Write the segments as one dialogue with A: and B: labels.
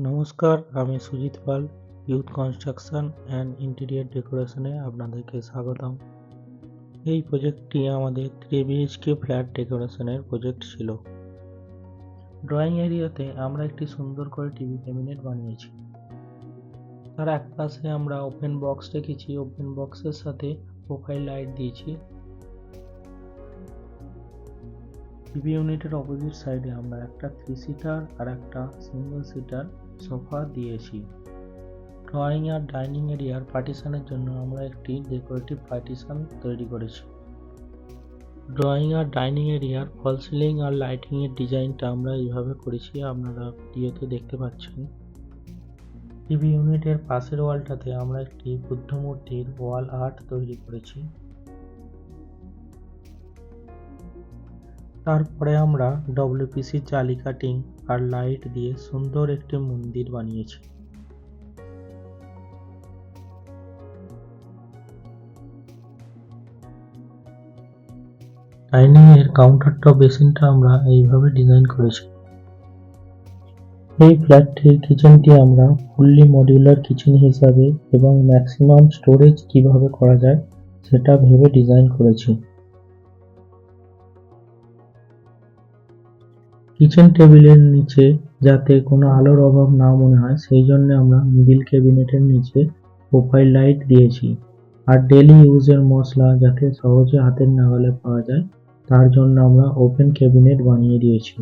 A: নমস্কার, আমি সুজিত পাল, youth construction and interior ডেকোরেশনে আপনাদেরকে স্বাগতম। এই প্রজেক্টটি আমাদের 3 বিএইচকে ফ্ল্যাট ডেকোরেশনের প্রজেক্ট ছিল। ড্রয়িং এরিয়াতে আমরা একটি সুন্দর করে টিভি ক্যাবিনেট বানিয়েছি। তার এক পাশে আমরা ওপেন বক্স রেখেছি, ওপেন বক্সের সাথে প্রোফাইল লাইট দিয়েছি। টিভি ইউনিটের অপোজিট সাইডে আমরা একটা 3 সিটার আর একটা সিঙ্গেল সিটার সোফা দিয়েছি। ড্রয়িং আর ডাইনিং এরিয়ার পার্টিশনের জন্য আমরা একটি ডেকোরেটিভ পার্টিশন তৈরি করেছি। ড্রয়িং আর ডাইনিং এরিয়ার ফল সিলিং আর লাইটিং এর ডিজাইনটা আমরা এইভাবে করেছি, আপনারা ভিডিওতে দেখতে পাচ্ছেন। টিভি ইউনিটের পাশের ওয়ালটাতে আমরা একটি বুদ্ধ মূর্তির ওয়াল আর্ট তৈরি করেছি। তারপরে আমরা ডব্লিউপিসি জালি কাটিং আর লাইট দিয়ে সুন্দর একটি মন্দির বানিয়েছি। ডাইনিং এর কাউন্টার টপ বেসিনটা আমরা এইভাবে ডিজাইন করেছি। এই ফ্ল্যাটটির কিচেনটি আমরা ফুললি মডিউলার কিচেন হিসাবে এবং ম্যাক্সিমাম স্টোরেজ কিভাবে করা যায় সেটা ভেবে ডিজাইন করেছি। কিচেন টেবিলের নিচে যাতে কোনো আলোর অভাব না মনে হয় সেই জন্য আমরা মিডিল ক্যাবিনেটের নিচে প্রোফাইল লাইট দিয়েছি। আর ডেলি ইউজের মশলা যাতে সহজে হাতের নাগালে পাওয়া যায় তার জন্য আমরা ওপেন ক্যাবিনেট বানিয়ে দিয়েছি।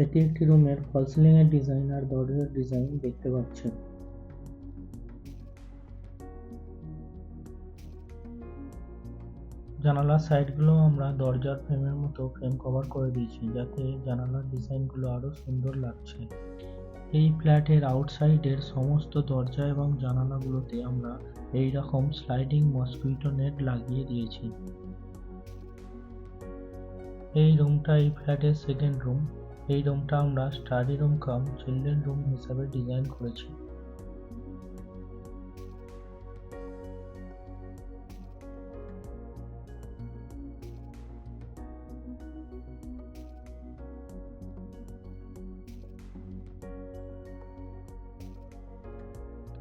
A: এটি একটি রুমের ফল সিলিং এর ডিজাইন আর দরজার ডিজাইন দেখতে পাচ্ছেন। জানালার সাইডগুলো আমরা দরজার ফ্রেমের মতো ফ্রেম কভার করে দিয়েছি যাতে জানালার ডিজাইনগুলো আরো সুন্দর লাগছে। এই ফ্ল্যাটের আউটসাইডের সমস্ত দরজা এবং জানালাগুলোতে আমরা এই রকম স্লাইডিং মসকুইটো নেট লাগিয়ে দিয়েছি। এই রুমটা এই ফ্ল্যাটের সেকেন্ড রুম। এই রুমটা আমরা স্টাডি রুম কাম চিলড্রেন রুম হিসাবে ডিজাইন করেছি।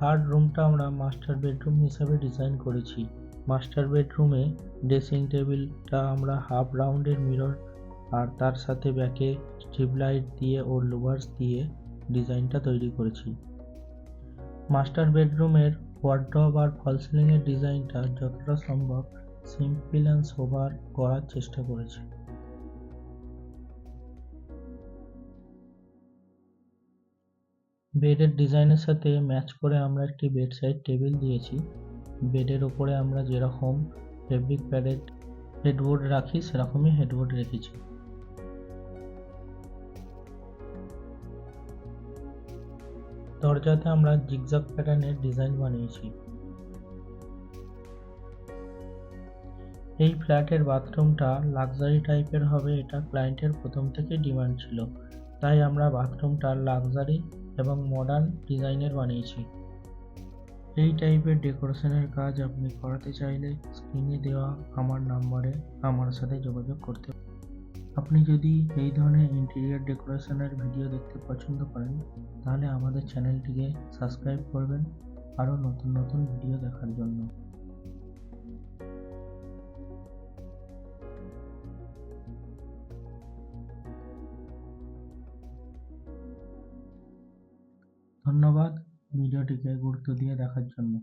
A: থার্ড রুমটা আমরা মাস্টার বেডরুম হিসাবে ডিজাইন করেছি। মাস্টার বেডরুমে ড্রেসিং টেবিলটা আমরা হাফ রাউন্ডের মিরর আর তার সাথে ব্যাকে স্ট্রিপ লাইট দিয়ে ও লুভার্স দিয়ে ডিজাইনটা তৈরি করেছি। মাস্টার বেডরুমের ওয়ার্ডরোব আর ফল সিলিং এর ডিজাইনটা যতটা সম্ভব সিম্পল অ্যান্ড সোবার করার চেষ্টা করেছি। বেডের ডিজাইনের সাথে ম্যাচ করে আমরা একটি বেড সাইড টেবিল দিয়েছি। বেডের ওপরে আমরা যেরকম ফেব্রিক প্যাডেড হেডবোর্ড রাখি সেরকমই হেডবোর্ড রেখেছি। দরজাতে আমরা জিগজ্যাগ প্যাটার্নের ডিজাইন বানিয়েছি। এই ফ্ল্যাটের বাথরুমটা লাক্সারি টাইপের হবে, এটা ক্লায়েন্টের প্রথম থেকে ডিমান্ড ছিল, তাই আমরা বাথরুমটা লাক্সারি এবং মডার্ন ডিজাইনের বানিয়েছি। এই টাইপের ডেকোরেশনের কাজ আপনি করাতে চাইলে স্ক্রিনে দেওয়া আমার নাম্বারে আমার সাথে যোগাযোগ করতে পারেন। আপনি যদি এই ধরনের ইন্টেরিয়র ডেকোরেশনের ভিডিও দেখতে পছন্দ করেন তাহলে আমাদের চ্যানেলটিকে সাবস্ক্রাইব করবেন আরও নতুন নতুন ভিডিও দেখার জন্য। ধন্যবাদ ভিডিওটিকে গুরুত্ব দিয়ে দেখার জন্য।